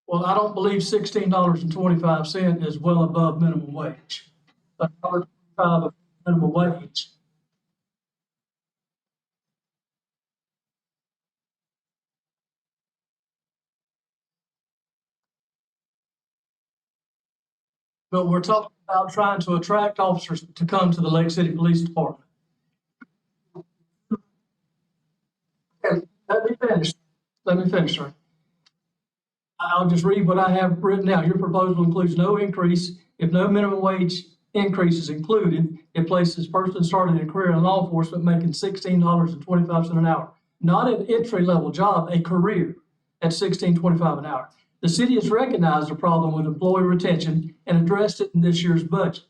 Well, I don't believe $16.25 is well above minimum wage. $1.25 of minimum wage. But we're talking about trying to attract officers to come to the Lake City Police Department. Okay, let me finish. Let me finish, sir. I'll just read what I have written down. Your proposal includes no increase. If no minimum wage increase is included, it places person starting a career in law enforcement making $16.25 an hour. Not an entry-level job, a career at $16.25 an hour. The city has recognized the problem with employee retention and addressed it in this year's budget.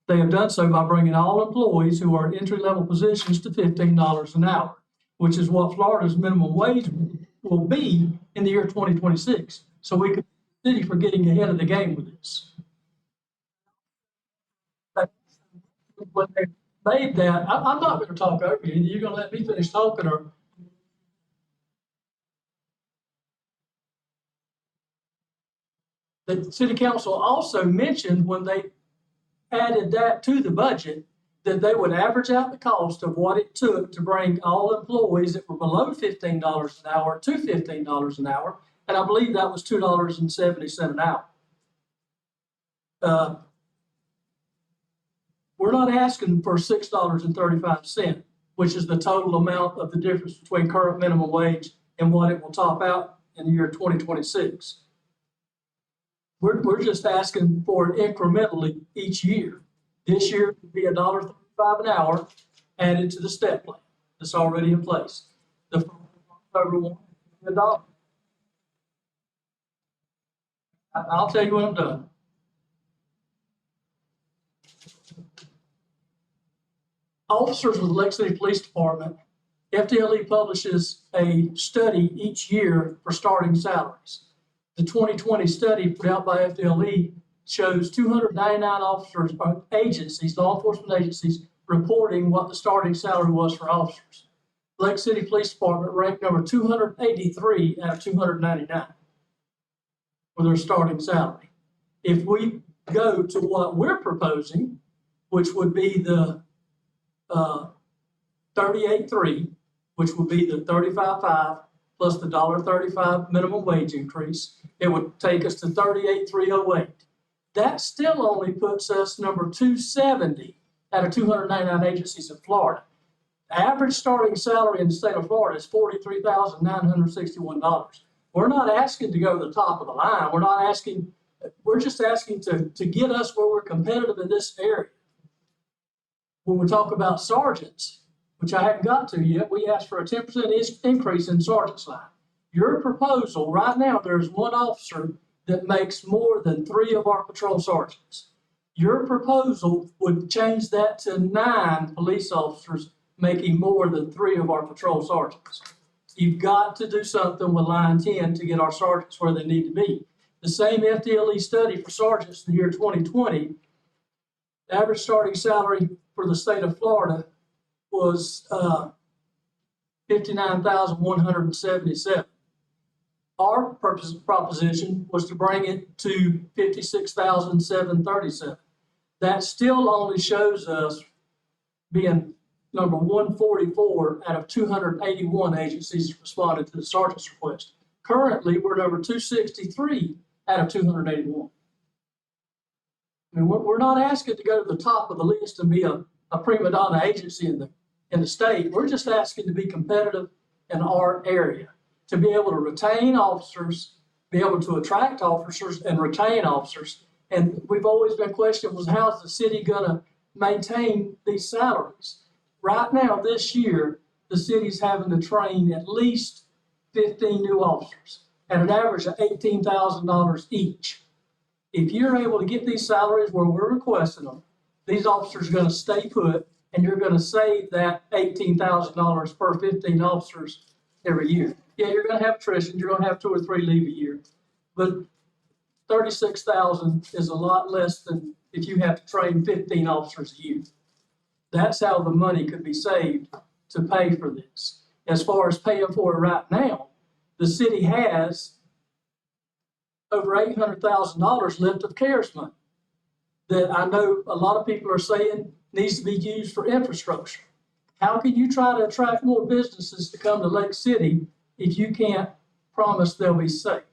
They have done so by bringing all employees who are entry-level positions to $15 an hour, which is what Florida's minimum wage will be in the year 2026. So we could the city for getting ahead of the game with this. But when they made that, I'm not going to talk over you. You're going to let me finish talking, or the city council also mentioned when they added that to the budget that they would average out the cost of what it took to bring all employees that were below $15 an hour to $15 an hour. And I believe that was $2.70 an hour. We're not asking for $6.35, which is the total amount of the difference between current minimum wage and what it will top out in the year 2026. We're just asking for it incrementally each year. This year would be $1.35 an hour added to the step plan that's already in place. The October one, $1. I'll tell you when I'm done. Officers with the Lake City Police Department, FDLE publishes a study each year for starting salaries. The 2020 study put out by FDLE shows 299 officers, agencies, law enforcement agencies, reporting what the starting salary was for officers. Lake City Police Department ranked number 283 out of 299 for their starting salary. If we go to what we're proposing, which would be the 38.3, which would be the 35.5 plus the $1.35 minimum wage increase, it would take us to 38.308. That still only puts us number 270 out of 299 agencies in Florida. The average starting salary in the state of Florida is $43,961. We're not asking to go to the top of the line. We're just asking to get us where we're competitive in this area. When we talk about sergeants, which I haven't got to yet, we asked for a 10% increase in sergeant's line. Your proposal, right now, there's one officer that makes more than 3 of our patrol sergeants. Your proposal would change that to 9 police officers making more than 3 of our patrol sergeants. You've got to do something with line 10 to get our sergeants where they need to be. The same FDLE study for sergeants in the year 2020, the average starting salary for the state of Florida was $59,177. Our proposition was to bring it to $56,737. That still only shows us being number 144 out of 281 agencies responded to the sergeant's request. Currently, we're number 263 out of 281. I mean, we're not asking to go to the top of the list and be a prima donna agency in the state. We're just asking to be competitive in our area, to be able to retain officers, be able to attract officers and retain officers. And we've always been questioned was how's the city gonna maintain these salaries? Right now, this year, the city's having to train at least 15 new officers at an average of $18,000 each. If you're able to get these salaries where we're requesting them, these officers are going to stay put, and you're going to save that $18,000 per 15 officers every year. Yeah, you're going to have attrition. You're going to have 2 or 3 leave a year, but $36,000 is a lot less than if you have to train 15 officers a year. That's how the money could be saved to pay for this. As far as paying for it right now, the city has over $800,000 left of CARES money that I know a lot of people are saying needs to be used for infrastructure. How can you try to attract more businesses to come to Lake City if you can't promise they'll be safe?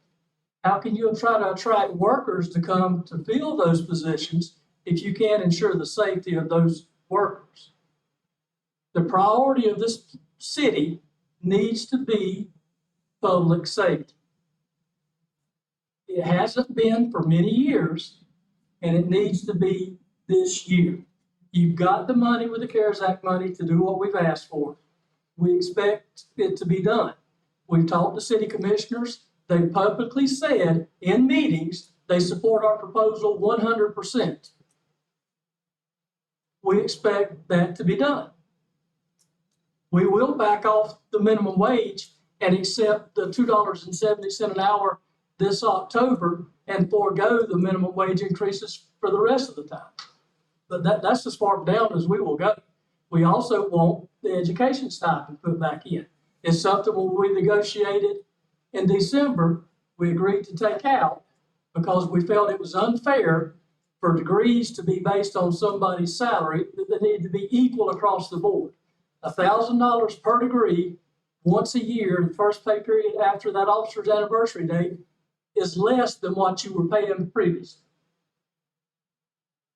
How can you try to attract workers to come to fill those positions if you can't ensure the safety of those workers? The priority of this city needs to be public safety. It hasn't been for many years, and it needs to be this year. You've got the money with the CARES Act money to do what we've asked for. We expect it to be done. We've talked to city commissioners. They publicly said in meetings they support our proposal 100%. We expect that to be done. We will back off the minimum wage and accept the $2.70 an hour this October and forego the minimum wage increases for the rest of the time. But that's as far down as we will go. We also want the education stipend put back in. It's something when we negotiated in December, we agreed to take out because we felt it was unfair for degrees to be based on somebody's salary, that they need to be equal across the board. $1,000 per degree once a year, the first pay period after that officer's anniversary date, is less than what you were paying previously.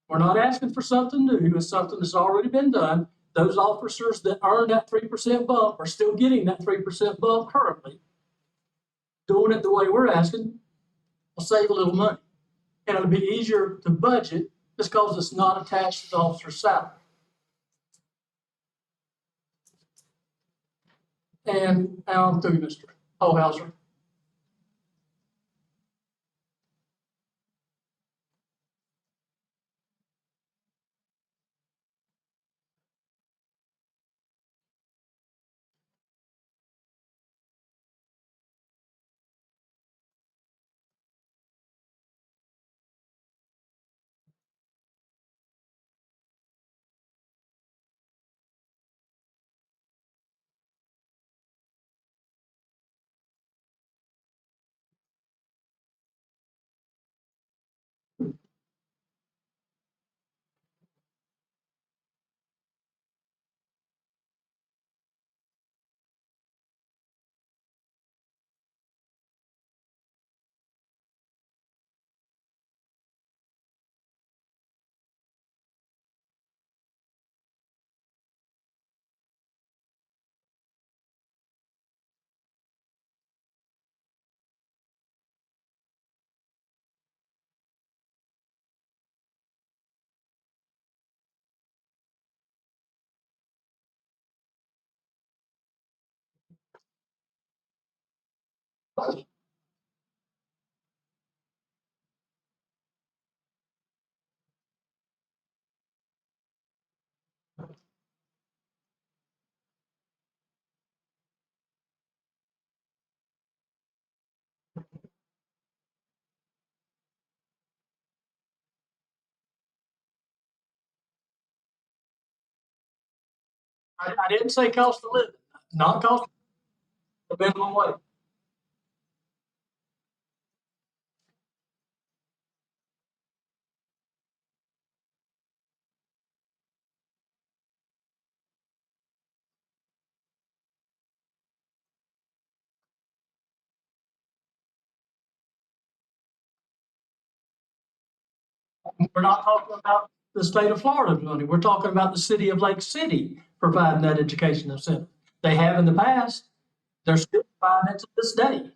We're not asking for something new. It's something that's already been done. Those officers that earned that 3% bump are still getting that 3% bump currently. Doing it the way we're asking will save a little money. And it'll be easier to budget just because it's not attached to the officer's salary. And now I'm through, Mr. Holhauser. I didn't say cost of living, not cost of minimum wage. We're not talking about the state of Florida's money. We're talking about the city of Lake City providing that education incentive. They have in the past. They're still providing it to this day.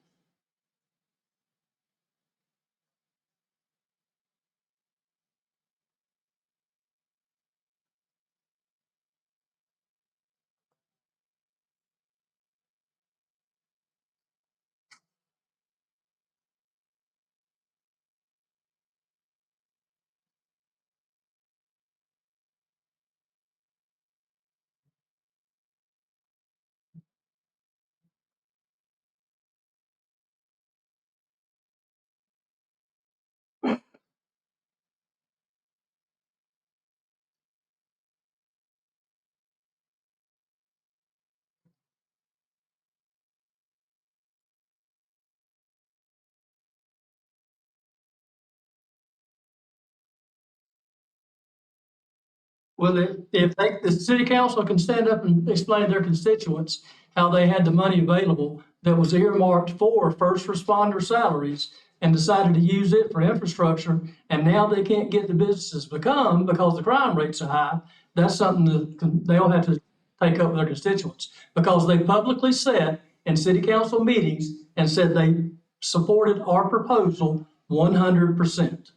Well, if the city council can stand up and explain to their constituents how they had the money available that was earmarked for first responder salaries and decided to use it for infrastructure, and now they can't get the businesses become because the crime rates are high, that's something that they'll have to take up with their constituents. Because they publicly said in city council meetings and said they supported our proposal 100%.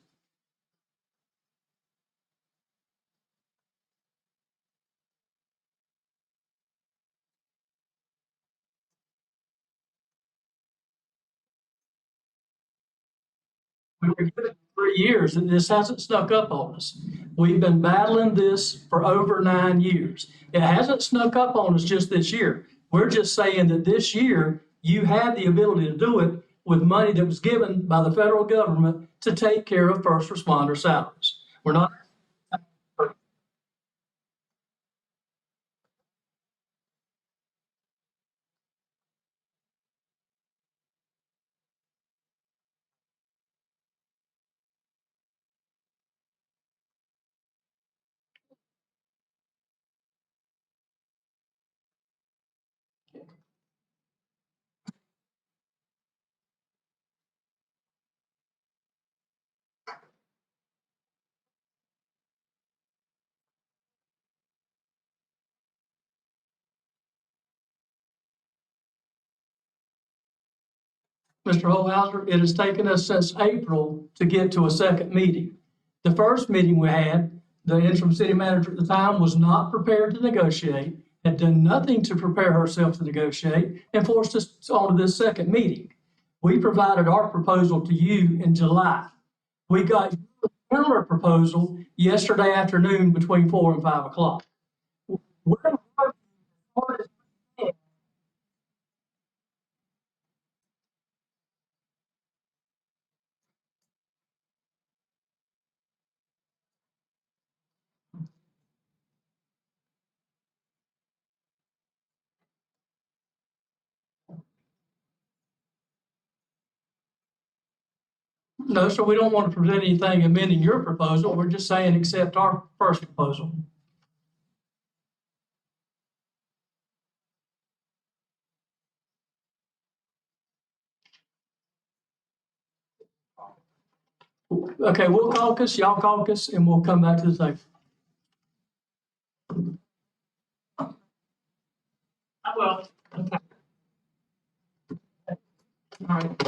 We were given 3 years and this hasn't snuck up on us. We've been battling this for over 9 years. It hasn't snuck up on us just this year. We're just saying that this year you had the ability to do it with money that was given by the federal government to take care of first responder salaries. We're not. Mr. Holhouser, it has taken us since April to get to a second meeting. The first meeting we had, the interim city manager at the time was not prepared to negotiate, had done nothing to prepare herself to negotiate, and forced us on to this second meeting. We provided our proposal to you in July. We got your counter proposal yesterday afternoon between 4 and 5 o'clock. We're No, so we don't want to present anything amending your proposal. We're just saying accept our first proposal. Okay, we'll caucus, y'all caucus, and we'll come back to the table. I will. Okay. All right.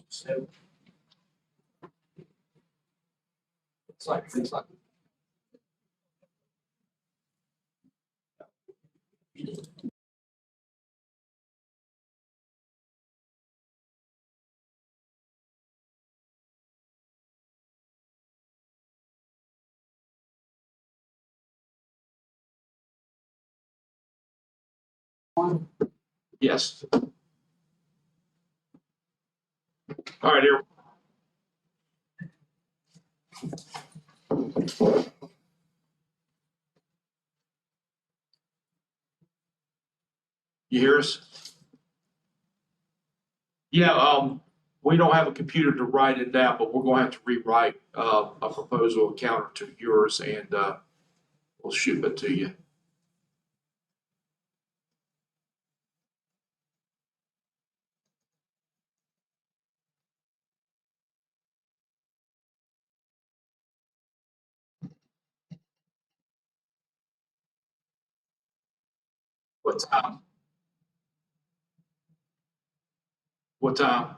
So. It's like. Yes. All right, here. You hear us? Yeah, we don't have a computer to write it down, but we're going to have to rewrite a proposal, a counter to yours, and we'll shoot it to you. What time? What time?